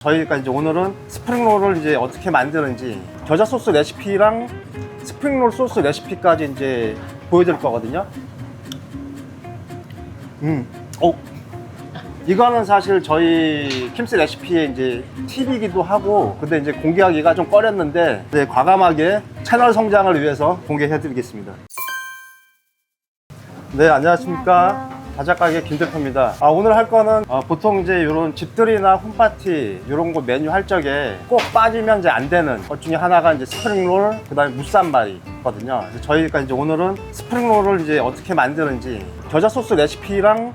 저희가 이제 오늘은 스프링롤을 이제 어떻게 만드는지 겨자 소스 레시피랑 스프링롤 소스 레시피까지 이제 보여드릴 거거든요. 이거는 사실 저희 킴스 레시피의 이제 팁이기도 하고, 근데 이제 공개하기가 좀 꺼렸는데 이제 과감하게 채널 성장을 위해서 공개해드리겠습니다. 네, 안녕하십니까. 바작가게 김대표입니다. 오늘 할 거는 보통 이제 이런 집들이나 홈파티 이런 거 메뉴 할 적에 꼭 빠지면 이제 안 되는 것 중에 하나가 이제 스프링롤, 그 다음에 무쌈말이거든요. 그래서 저희가 이제 오늘은 스프링롤을 이제 어떻게 만드는지 겨자 소스 레시피랑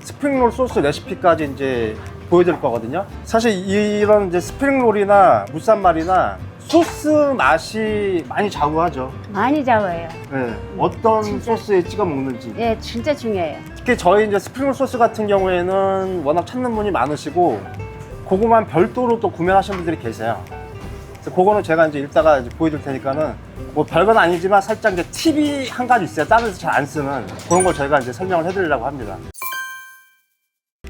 스프링롤 소스 레시피까지 이제 보여드릴 거거든요. 사실 이런 이제 스프링롤이나 무쌈말이나 소스 맛이 많이 좌우하죠. 많이 작아요. 네, 어떤 진짜. 소스에 찍어 먹는지. 예, 진짜 중요해요. 특히 저희 이제 스프링롤 소스 같은 경우에는 워낙 찾는 분이 많으시고 그거만 별도로 또 구매하시는 분들이 계세요. 그래서 그거는 제가 이제 이따가 이제 보여드릴 테니까는 뭐 별건 아니지만 살짝 이제 팁이 한 가지 있어요. 다른 데서 잘 안 쓰는 그런 걸 저희가 이제 설명을 해드리려고 합니다.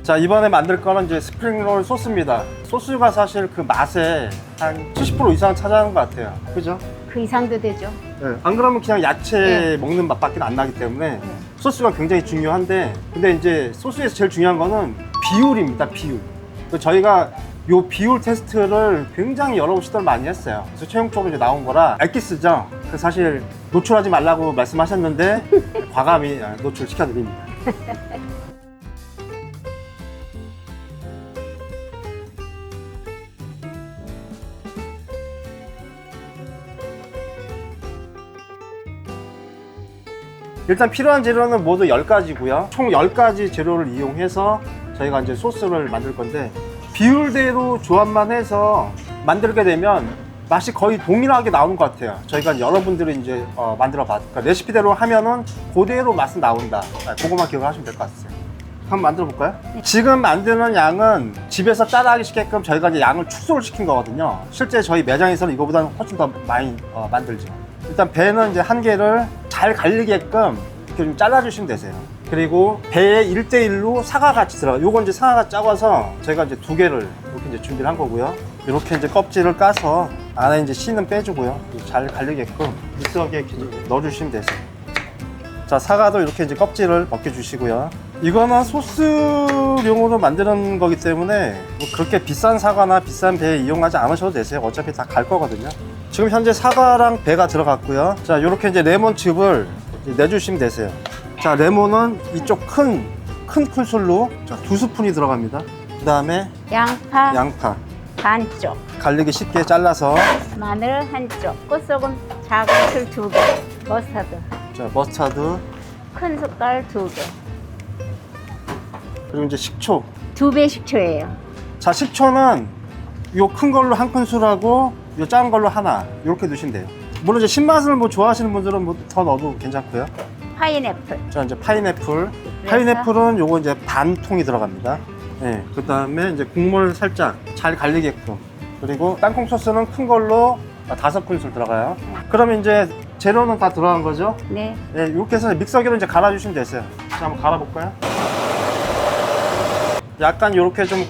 자, 이번에 만들 거는 이제 스프링롤 소스입니다. 소스가 사실 그 맛에 한 70% 이상 차지하는 것 같아요. 그죠? 그 이상도 되죠. 네, 안 그러면 그냥 야채 먹는 맛밖에 안 나기 때문에 소스가 굉장히 중요한데, 근데 이제 소스에서 제일 중요한 거는 비율입니다. 비율. 저희가 요 비율 테스트를 굉장히 여러 시도를 많이 했어요. 그래서 최종적으로 이제 나온 거라 엑기스죠. 그 사실 노출하지 말라고 말씀하셨는데 과감히 노출시켜드립니다. 일단 필요한 재료는 모두 10가지고요. 총 10가지 재료를 이용해서 저희가 이제 소스를 만들 건데, 비율대로 조합만 해서 만들게 되면 맛이 거의 동일하게 나오는 것 같아요. 저희가 여러분들이 이제 만들어 봤으니까 레시피대로 하면은 그대로 맛은 나온다. 그거만 기억하시면 될 것 같아요. 한번 만들어 볼까요? 네. 지금 지금 만드는 양은 집에서 따라하기 쉽게끔 저희가 이제 양을 축소를 시킨 거거든요. 실제 저희 매장에서는 이거보다는 훨씬 더 많이 만들죠. 일단 배는 이제 한 개를 잘 갈리게끔 이렇게 좀 잘라주시면 되세요. 그리고 배에 1대1로 사과 같이 들어가요. 요건 이제 사과가 작아서 저희가 이제 2개를 이렇게 이제 준비를 한 거고요. 이렇게 이제 껍질을 까서 안에 이제 씨는 빼주고요. 잘 갈리게끔 믹서기에 이렇게 넣어주시면 되세요. 자, 사과도 이렇게 이제 껍질을 벗겨주시고요. 이거는 소스용으로 만드는 거기 때문에 뭐 그렇게 비싼 사과나 비싼 배 이용하지 않으셔도 되세요. 어차피 다 갈 거거든요. 지금 현재 사과랑 배가 들어갔고요. 자, 이렇게 이제 레몬즙을 내주시면 되세요. 자, 레몬은 이쪽 큰 큰술로 2스푼이 들어갑니다. 그 다음에 양파 반쪽, 갈리기 쉽게 잘라서, 마늘 한쪽, 꽃소금 작은 틀 2개, 머스타드 자, 머스타드, 큰 숟갈 2개. 그리고 이제 식초. 2배 식초예요. 자, 식초는 요 큰 걸로 한 큰술하고 요 작은 걸로 하나, 이렇게 넣으시면 돼요. 물론 이제 신맛을 뭐 좋아하시는 분들은 뭐 더 넣어도 괜찮고요. 파인애플. 자, 이제 파인애플. 파인애플은 요거 이제 반 통이 들어갑니다. 네, 그 다음에 이제 국물 살짝 잘 갈리게끔. 그리고 땅콩 소스는 큰 걸로 5큰술 들어가요. 그러면 이제 재료는 다 들어간 거죠? 네. 네, 이렇게 해서 믹서기로 이제 갈아주시면 되세요. 자, 한번 갈아볼까요? 약간 이렇게 좀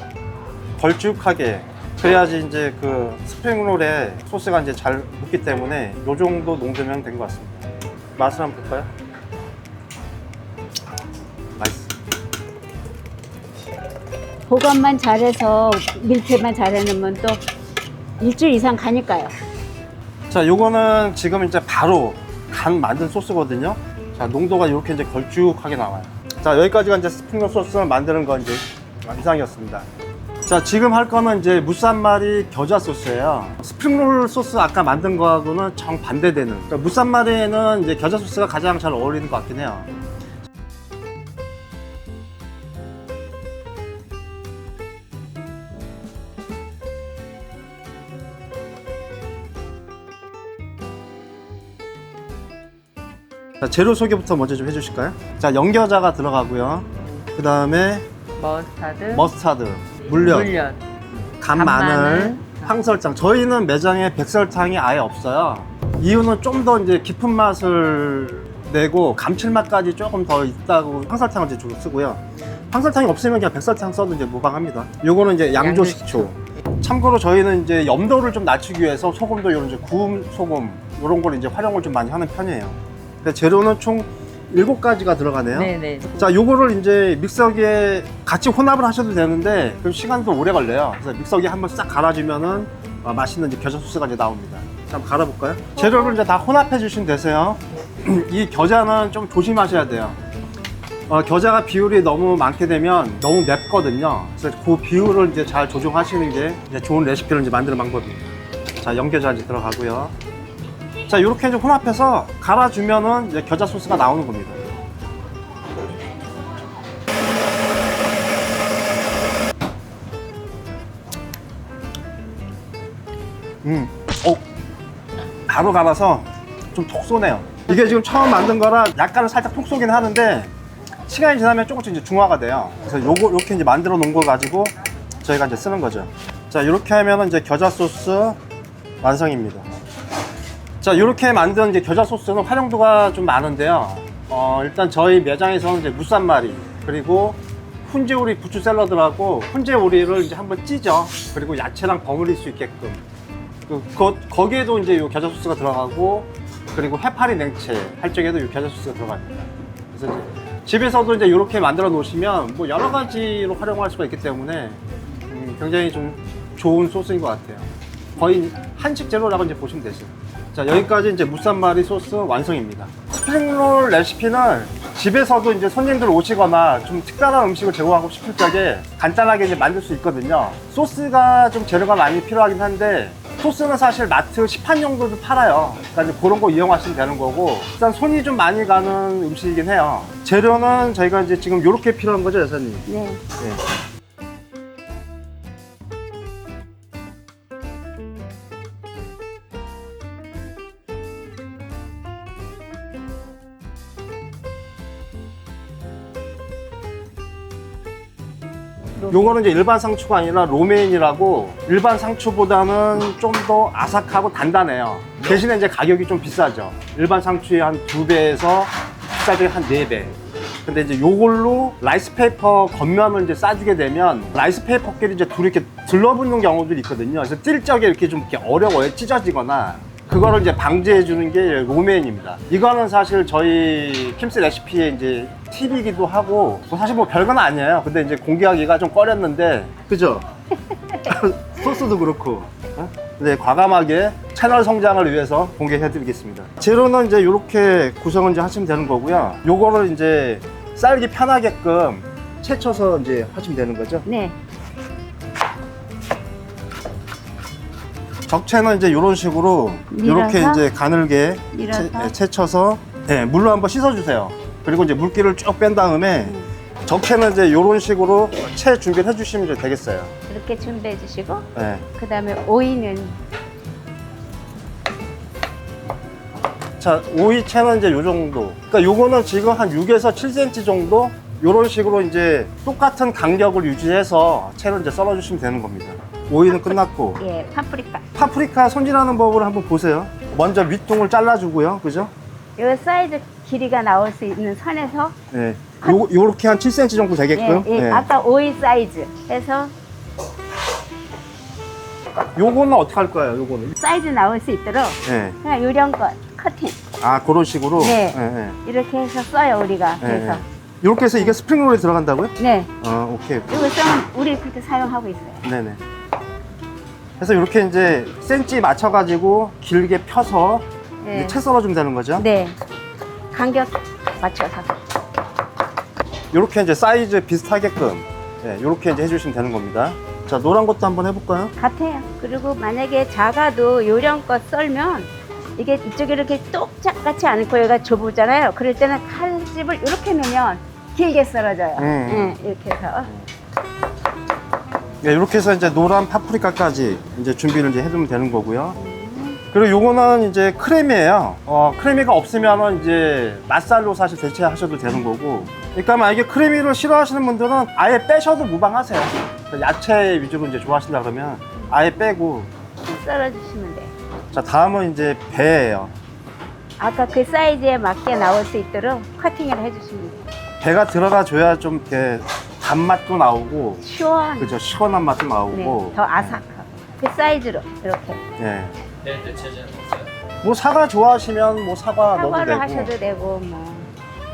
걸쭉하게, 그래야지 이제 그 스프링롤에 소스가 이제 잘 묻기 때문에 이 정도 농도면 된 것 같습니다. 맛을 한번 볼까요? 맛있어. 보관만 잘해서 밀폐만 잘해놓으면 또 일주일 이상 가니까요. 자, 요거는 지금 이제 바로 간 만든 소스거든요. 자, 농도가 이렇게 이제 걸쭉하게 나와요. 자, 여기까지가 이제 스프링롤 소스 만드는 건 이제 이상이었습니다. 자, 지금 할 거는 이제 무쌈말이 겨자 소스예요. 스프링롤 소스 아까 만든 거하고는 정반대되는. 그러니까 무쌈말에는 이제 겨자 소스가 가장 잘 어울리는 것 같긴 해요. 자, 재료 소개부터 먼저 좀 해주실까요? 자, 연겨자가 들어가고요. 그 다음에 머스타드, 물엿, 간마늘, 황설탕. 저희는 매장에 백설탕이 아예 없어요. 이유는 좀 더 이제 깊은 맛을 내고 감칠맛까지 조금 더 있다고 황설탕을 이제 주로 쓰고요. 황설탕이 없으면 그냥 백설탕 써도 이제 무방합니다. 요거는 이제 양조식초. 참고로 저희는 이제 염도를 좀 낮추기 위해서 소금도 이런 이제 구움 소금 이런 걸 이제 활용을 좀 많이 하는 편이에요. 근데 재료는 총 7가지가 들어가네요. 네네. 자, 요거를 이제 믹서기에 같이 혼합을 하셔도 되는데 그럼 시간도 오래 걸려요. 그래서 믹서기에 한번 싹 갈아주면은 맛있는 이제 겨자 소스가 이제 나옵니다. 자, 한번 갈아볼까요? 재료를 이제 다 혼합해 주시면 되세요. 이 겨자는 좀 조심하셔야 돼요. 겨자가 비율이 너무 많게 되면 너무 맵거든요. 그래서 그 비율을 이제 잘 조정하시는 게 이제 좋은 레시피를 이제 만드는 방법입니다. 자, 연겨자 이제 들어가고요. 자, 이렇게 이제 혼합해서 갈아주면은 이제 겨자 소스가 나오는 겁니다. 바로 갈아서 좀 톡 쏘네요. 이게 지금 처음 만든 거라 약간은 살짝 톡 쏘긴 하는데 시간이 지나면 조금씩 이제 중화가 돼요. 그래서 요거 이렇게 이제 만들어 놓은 거 가지고 저희가 이제 쓰는 거죠. 자, 이렇게 하면은 이제 겨자 소스 완성입니다. 자, 이렇게 만든 이제 겨자 소스는 활용도가 좀 많은데요. 일단 저희 매장에서는 이제 무쌈말이 그리고 훈제오리 부추 샐러드라고 훈제오리를 이제 한번 찌죠. 그리고 야채랑 버무릴 수 있게끔. 거기에도 이제 요 겨자 소스가 들어가고 그리고 해파리 냉채 할 적에도 요 겨자 소스가 들어갑니다. 그래서 이제 집에서도 이제 이렇게 만들어 놓으시면 뭐 여러 가지로 활용할 수가 있기 때문에 굉장히 좀 좋은 소스인 것 같아요. 거의 한식 재료라고 이제 보시면 되죠. 자, 여기까지 이제 무쌈말이 소스 완성입니다. 스프링롤 레시피는 집에서도 이제 손님들 오시거나 좀 특별한 음식을 제공하고 싶을 적에 간단하게 이제 만들 수 있거든요. 소스가 좀 재료가 많이 필요하긴 한데 소스는 사실 마트 시판 정도도 팔아요. 그러니까 이제 그런 거 이용하시면 되는 거고 일단 손이 좀 많이 가는 음식이긴 해요. 재료는 저희가 이제 지금 이렇게 필요한 거죠, 여사님? 네. 네. 요거는 이제 일반 상추가 아니라 로메인이라고 일반 상추보다는 좀 더 아삭하고 단단해요. 대신에 이제 가격이 좀 비싸죠. 일반 상추의 한 2배에서 비싸게 한 4배. 근데 이제 요걸로 라이스페이퍼 겉면을 이제 싸주게 되면 라이스페이퍼끼리 이제 둘이 이렇게 들러붙는 경우들이 있거든요. 그래서 뜰 적에 이렇게 좀 이렇게 어려워요. 찢어지거나. 그거를 이제 방지해 주는 게 로메인입니다. 이거는 사실 저희 킴스 레시피의 이제 팁이기도 하고 사실 뭐 별건 아니에요. 근데 이제 공개하기가 좀 꺼렸는데 그죠? 소스도 그렇고 네, 과감하게 채널 성장을 위해서 공개해 드리겠습니다. 재료는 이제 이렇게 구성을 이제 하시면 되는 거고요. 요거를 이제 썰기 편하게끔 채쳐서 이제 하시면 되는 거죠. 네. 적채는 이제 이런 식으로 밀어서? 이렇게 이제 가늘게 밀어서? 채쳐서 네, 물로 한번 씻어주세요. 그리고 이제 물기를 쭉 뺀 다음에 적채는 이제 이런 식으로 채 준비를 해주시면 이제 되겠어요. 이렇게 준비해 주시고 네. 그 다음에 오이는 자, 오이 채는 이제 요 정도. 그러니까 요거는 지금 한 6에서 7cm 정도 이런 식으로 이제 똑같은 간격을 유지해서 채를 이제 썰어주시면 되는 겁니다. 오이는 끝났고 예, 파프리카. 파프리카 손질하는 법을 한번 보세요. 먼저 윗동을 잘라주고요, 그죠? 요 사이즈 길이가 나올 수 있는 선에서 네. 요렇게 한 7cm 정도 되게끔. 예, 예, 네. 아까 오이 사이즈 해서 요거는 어떻게 할 거예요? 요거는. 사이즈 나올 수 있도록 네. 그냥 요령껏 커팅 아, 그런 식으로. 네. 네, 네. 이렇게 해서 써요 우리가. 네, 그래서 네. 이렇게 해서 이게 스프링롤에 들어간다고요? 네, 오케이. 이거 쓰면 우리 그렇게 사용하고 있어요. 네네. 그래서 이렇게 이제 센치 맞춰가지고 길게 펴서 네. 이제 채 썰어주면 되는 거죠? 네, 간격 맞춰서. 이렇게 이제 사이즈 비슷하게끔 네, 이렇게 이제 해주시면 되는 겁니다. 자, 노란 것도 한번 해볼까요? 같아요. 그리고 만약에 작아도 요령껏 썰면 이게 이쪽에 이렇게 똑같지 않고 여기가 좁잖아요. 그럴 때는 칼집을 이렇게 내면 길게 썰어져요. 네, 이렇게 해서. 네, 이렇게 해서 이제 노란 파프리카까지 이제 준비를 이제 해두면 되는 거고요. 그리고 요거는 이제 크레미예요. 크레미가 없으면은 이제 맛살로 사실 대체하셔도 되는 거고. 그러니까 만약에 크레미를 싫어하시는 분들은 아예 빼셔도 무방하세요. 야채 위주로 이제 좋아하신다 그러면 아예 빼고. 썰어주시면 돼요. 자, 다음은 이제 배예요. 아까 그 사이즈에 맞게 나올 수 있도록 커팅을 해주시면 돼요. 배가 들어가 줘야 좀 이렇게 단맛도 나오고, 시원. 그죠? 시원한 맛도 나오고. 네, 더 아삭하고. 그 사이즈로 이렇게. 예. 네, 대체제는 없어요? 뭐 사과 좋아하시면 뭐 사과 넣어도 사과를 되고. 하셔도 되고 뭐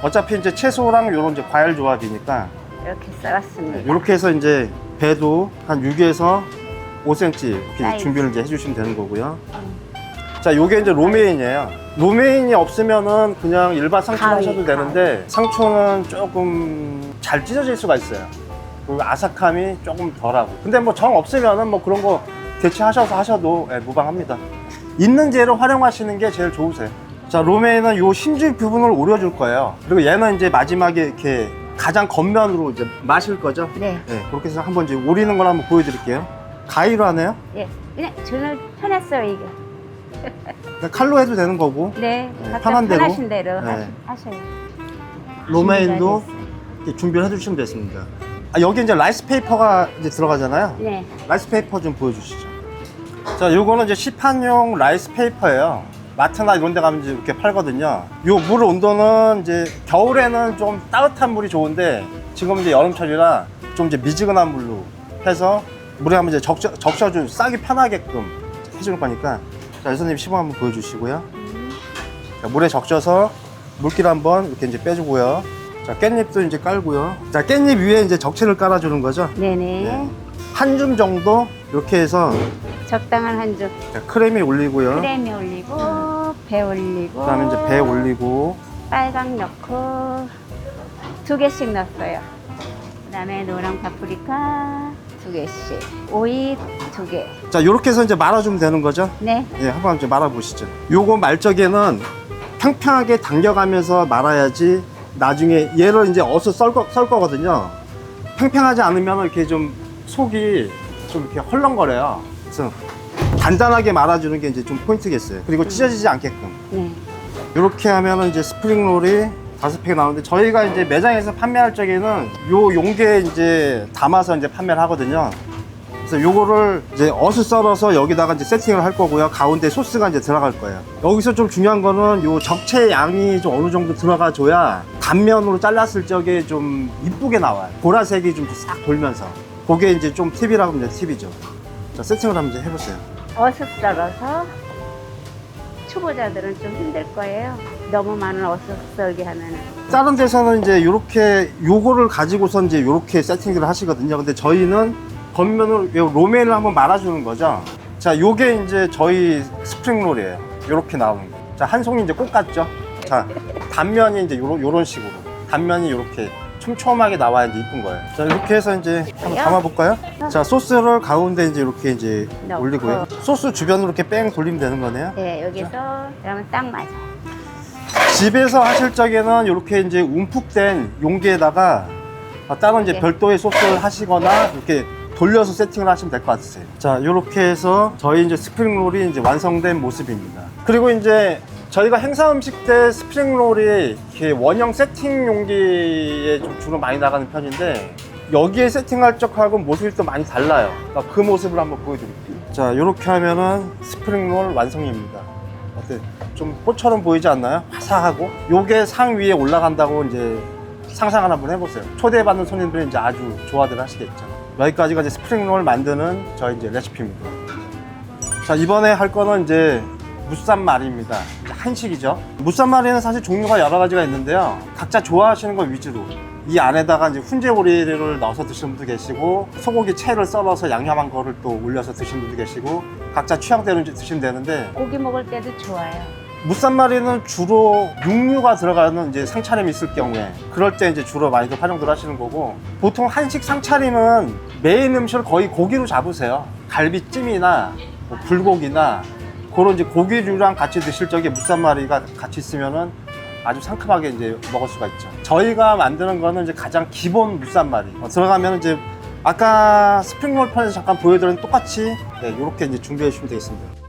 어차피 이제 채소랑 이런 이제 과일 조합이니까 이렇게 썰었습니다. 이렇게 해서 이제 배도 한 6에서 5cm 이렇게 사이즈. 준비를 이제 해주시면 되는 거고요. 자, 요게 이제 로메인이에요. 로메인이 없으면은 그냥 일반 상추 가위, 하셔도 되는데 상추는 조금 잘 찢어질 수가 있어요. 그리고 아삭함이 조금 덜하고. 근데 뭐 정 없으면은 뭐 그런 거 대체하셔서 하셔도 예, 무방합니다. 있는 재료 활용하시는 게 제일 좋으세요. 자, 로메인은 요 심줄 부분을 오려줄 거예요. 그리고 얘는 이제 마지막에 이렇게 가장 겉면으로 이제 마실 거죠. 네. 네, 그렇게 해서 한번 이제 오리는 걸 한번 보여드릴게요. 가위로 하네요. 예. 그냥 저는 편했어요 이게. 그냥 칼로 해도 되는 거고. 네. 네, 각자 편한 대로. 편하신 대로 네. 하셔요. 로메인도 준비가 이렇게 준비를 해주시면 됐습니다. 아, 여기 이제 라이스 페이퍼가 이제 들어가잖아요. 네. 라이스 페이퍼 좀 보여주시죠. 자, 요거는 이제 시판용 라이스 페이퍼예요. 마트나 이런 데 가면 이제 이렇게 팔거든요. 요 물 온도는 이제 겨울에는 좀 따뜻한 물이 좋은데 지금 이제 여름철이라 좀 이제 미지근한 물로 해서 물에 한번 이제 적셔주면 싸기 편하게끔 해주는 거니까. 자, 여사님 시범 한번 보여주시고요. 자, 물에 적셔서 물기를 한번 이렇게 이제 빼주고요. 자, 깻잎도 이제 깔고요. 자, 깻잎 위에 이제 적채를 깔아주는 거죠. 네네. 네. 한 줌 정도 이렇게 해서 적당한 한 줌. 자, 크림이 올리고요. 크렘이 올리고 배 올리고. 그다음에 이제 배 올리고. 빨강 넣고 2개씩 넣었어요. 그다음에 노랑 파프리카 2개씩. 오이 2개. 자, 이렇게 해서 이제 말아주면 되는 거죠. 네. 예, 한번 이제 말아보시죠. 요거 말적에는 평평하게 당겨가면서 말아야지 나중에 얘를 이제 어서 썰 거거든요. 평평하지 않으면 이렇게 좀 속이 좀 이렇게 헐렁거려요. 그래서 단단하게 말아주는 게 이제 좀 포인트겠어요. 그리고 찢어지지 않게끔. 네. 이렇게 하면은 이제 스프링롤이 5팩 나오는데 저희가 이제 매장에서 판매할 적에는 요 용기에 이제 담아서 이제 판매를 하거든요. 그래서 요거를 이제 어슷 썰어서 여기다가 이제 세팅을 할 거고요. 가운데 소스가 이제 들어갈 거예요. 여기서 좀 중요한 거는 요 적채 양이 좀 어느 정도 들어가 줘야 단면으로 잘랐을 적에 좀 이쁘게 나와요. 보라색이 좀 싹 돌면서. 그게 이제 좀 팁이라고 하면 팁이죠. 자, 세팅을 한번 이제 해보세요. 어슷 썰어서 초보자들은 좀 힘들 거예요. 너무 많은 어슷 썰기 하면은. 다른 데서는 이제 요렇게 요거를 가지고서 이제 요렇게 세팅을 하시거든요. 근데 저희는 겉면을 요 로메인을 한번 말아주는 거죠. 자, 요게 이제 저희 스프링롤이에요. 요렇게 나오는 거. 자, 한 송이 이제 꽃 같죠? 자, 단면이 이제 요런 식으로. 단면이 요렇게 촘촘하게 나와야 이제 이쁜 거예요. 자, 이렇게 해서 이제 한번 담아볼까요? 자, 소스를 가운데 이제 이렇게 이제 넣고. 올리고요. 소스 주변으로 이렇게 뺑 돌리면 되는 거네요. 네, 여기서 그러면 딱 맞아요. 집에서 하실 적에는 이렇게 이제 움푹된 용기에다가 다른 이제 네. 별도의 소스를 하시거나 이렇게 돌려서 세팅을 하시면 될 것 같으세요. 자, 이렇게 해서 저희 이제 스프링롤이 이제 완성된 모습입니다. 그리고 이제 저희가 행사 음식 때 스프링롤이 이렇게 원형 세팅 용기에 좀 주로 많이 나가는 편인데 여기에 세팅할 적하고 모습이 또 많이 달라요. 그러니까 그 모습을 한번 보여드릴게요. 자, 이렇게 하면은 스프링롤 완성입니다. 어때? 좀 꽃처럼 보이지 않나요? 화사하고. 요게 상 위에 올라간다고 이제 상상을 한번 해보세요. 초대받는 손님들이 이제 아주 좋아들 하시겠죠. 여기까지가 이제 스프링롤 만드는 저희 이제 레시피입니다. 자, 이번에 할 거는 이제 무쌈말이입니다. 이제 한식이죠. 무쌈말이는 사실 종류가 여러 가지가 있는데요. 각자 좋아하시는 거 위주로. 이 안에다가 이제 훈제오리를 넣어서 드시는 분도 계시고, 소고기 채를 썰어서 양념한 거를 또 올려서 드시는 분도 계시고, 각자 취향대로 이제 드시면 되는데, 고기 먹을 때도 좋아요. 무쌈말이는 주로 육류가 들어가는 이제 상차림이 있을 경우에 그럴 때 이제 주로 많이들 활용들 하시는 거고, 보통 한식 상차림은 메인 음식을 거의 고기로 잡으세요. 갈비찜이나 뭐 불고기나 그런 이제 고기류랑 같이 드실 적에 무쌈말이가 같이 있으면은 아주 상큼하게 이제 먹을 수가 있죠. 저희가 만드는 거는 이제 가장 기본 무쌈말이 들어가면 이제 아까 스프링롤 편에서 잠깐 보여드린 똑같이 이렇게 이제 준비해 주시면 되겠습니다.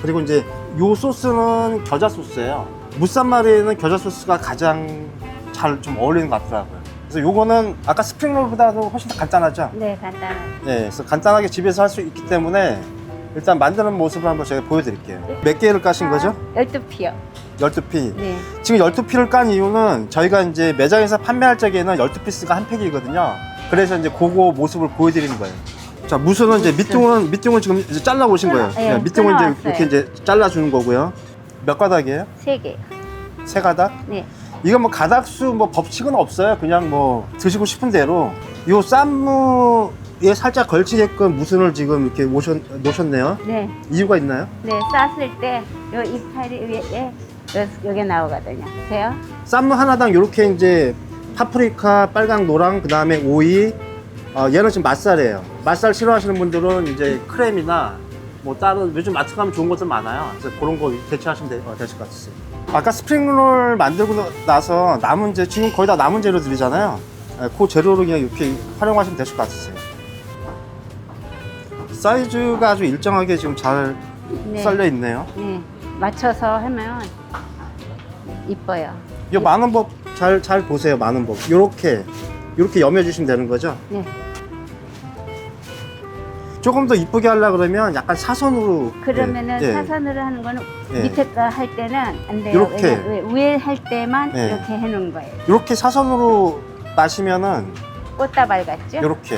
그리고 이제 요 소스는 겨자 소스예요. 무쌈말이는 겨자 소스가 가장 잘 좀 어울리는 것 같더라고요. 그래서 요거는 아까 스프링롤보다도 훨씬 더 간단하죠? 네, 간단하게. 네, 그래서 간단하게 집에서 할 수 있기 때문에 일단 만드는 모습을 한번 제가 보여드릴게요. 몇 개를 까신 거죠? 12피요. 12피. 네. 지금 12피를 깐 이유는 저희가 이제 매장에서 판매할 적에는 12피스가 한 팩이거든요. 그래서 이제 그거 모습을 보여드리는 거예요. 자, 무스는 이제 밑둥을 지금 이제 잘라 오신 거예요. 네, 밑둥을 이제 끊어왔어요. 이렇게 이제 잘라 주는 거고요. 몇 가닥이에요? 3개. 3가닥? 네. 이거 뭐 가닥수 뭐 법칙은 없어요. 그냥 뭐 드시고 싶은 대로. 요 쌈무에 살짝 걸치게끔 무순을 지금 이렇게 놓으셨네요. 네. 이유가 있나요? 네. 쌌을 때 요 이파리 위에 여기 나오거든요. 보세요. 쌈무 하나당 이렇게 이제 파프리카, 빨강, 노랑, 그 다음에 오이. 얘는 지금 맛살이에요. 맛살 싫어하시는 분들은 이제 크렘이나 뭐 다른 요즘 마트 가면 좋은 것들 많아요. 그래서 그런 거 대체하시면 되실 것 같으세요. 아까 스프링롤 만들고 나서 남은 지금 거의 다 남은 재료들이잖아요. 그 재료를 그냥 이렇게 활용하시면 되실 것 같으세요. 사이즈가 아주 일정하게 지금 잘 네. 썰려 있네요. 네. 맞춰서 하면 이뻐요. 이 많은 법 잘 보세요. 많은 법. 이렇게 여며주시면 되는 거죠. 네. 조금 더 이쁘게 하려고 그러면 약간 사선으로. 그러면은 예, 예. 사선으로 하는 거는 예. 밑에 거 할 때는 안 돼요. 이렇게. 왜냐면 위에 할 때만 예. 이렇게 해놓은 거예요. 이렇게 사선으로 마시면은 꽃다발 같죠? 이렇게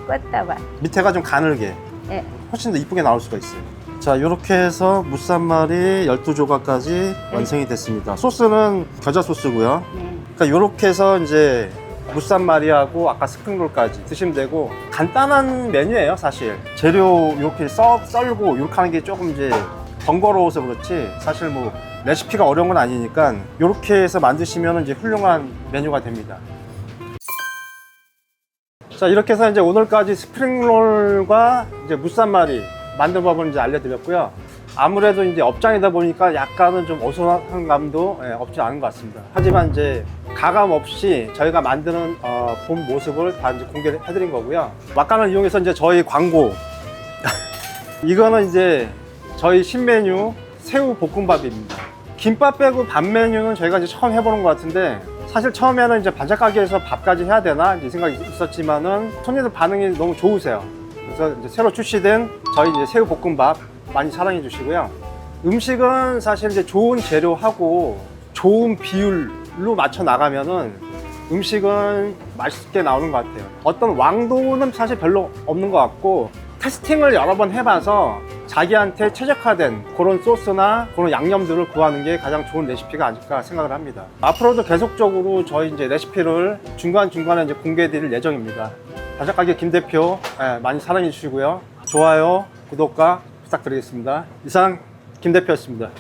꽃다발. 밑에가 좀 가늘게 예. 훨씬 더 이쁘게 나올 수가 있어요. 자, 이렇게 해서 무쌈말이 12조각까지 완성이 됐습니다. 소스는 겨자 소스고요. 네. 그러니까 이렇게 해서 이제 무쌈말이하고 아까 스프링롤까지 드시면 되고 간단한 메뉴예요, 사실. 재료 이렇게 썰고 이렇게 하는 게 조금 이제 번거로워서 그렇지 사실 뭐 레시피가 어려운 건 아니니까 이렇게 해서 만드시면 이제 훌륭한 메뉴가 됩니다. 자, 이렇게 해서 이제 오늘까지 스프링롤과 이제 무쌈말이 만든 법을 이제 알려드렸고요. 아무래도 이제 업장이다 보니까 약간은 좀 어수선한 감도 없지 않은 것 같습니다. 하지만 이제 가감 없이 저희가 만드는 본 모습을 다 이제 공개를 해드린 거고요. 막간을 이용해서 이제 저희 광고 이거는 이제 저희 신메뉴 새우 볶음밥입니다. 김밥 빼고 밥 메뉴는 저희가 이제 처음 해보는 것 같은데 사실 처음에는 이제 반찬 가게에서 밥까지 해야 되나 이제 생각이 있었지만은 손님들 반응이 너무 좋으세요. 그래서 이제 새로 출시된 저희 이제 새우 볶음밥 많이 사랑해 주시고요. 음식은 사실 이제 좋은 재료하고 좋은 비율로 맞춰 나가면은 음식은 맛있게 나오는 것 같아요. 어떤 왕도는 사실 별로 없는 것 같고 테스팅을 여러 번 해봐서 자기한테 최적화된 그런 소스나 그런 양념들을 구하는 게 가장 좋은 레시피가 아닐까 생각을 합니다. 앞으로도 계속적으로 저희 이제 레시피를 중간중간에 이제 공개해 드릴 예정입니다. 반찬가게 김 대표 많이 사랑해 주시고요. 좋아요, 구독과 부탁드리겠습니다. 이상 김 대표였습니다.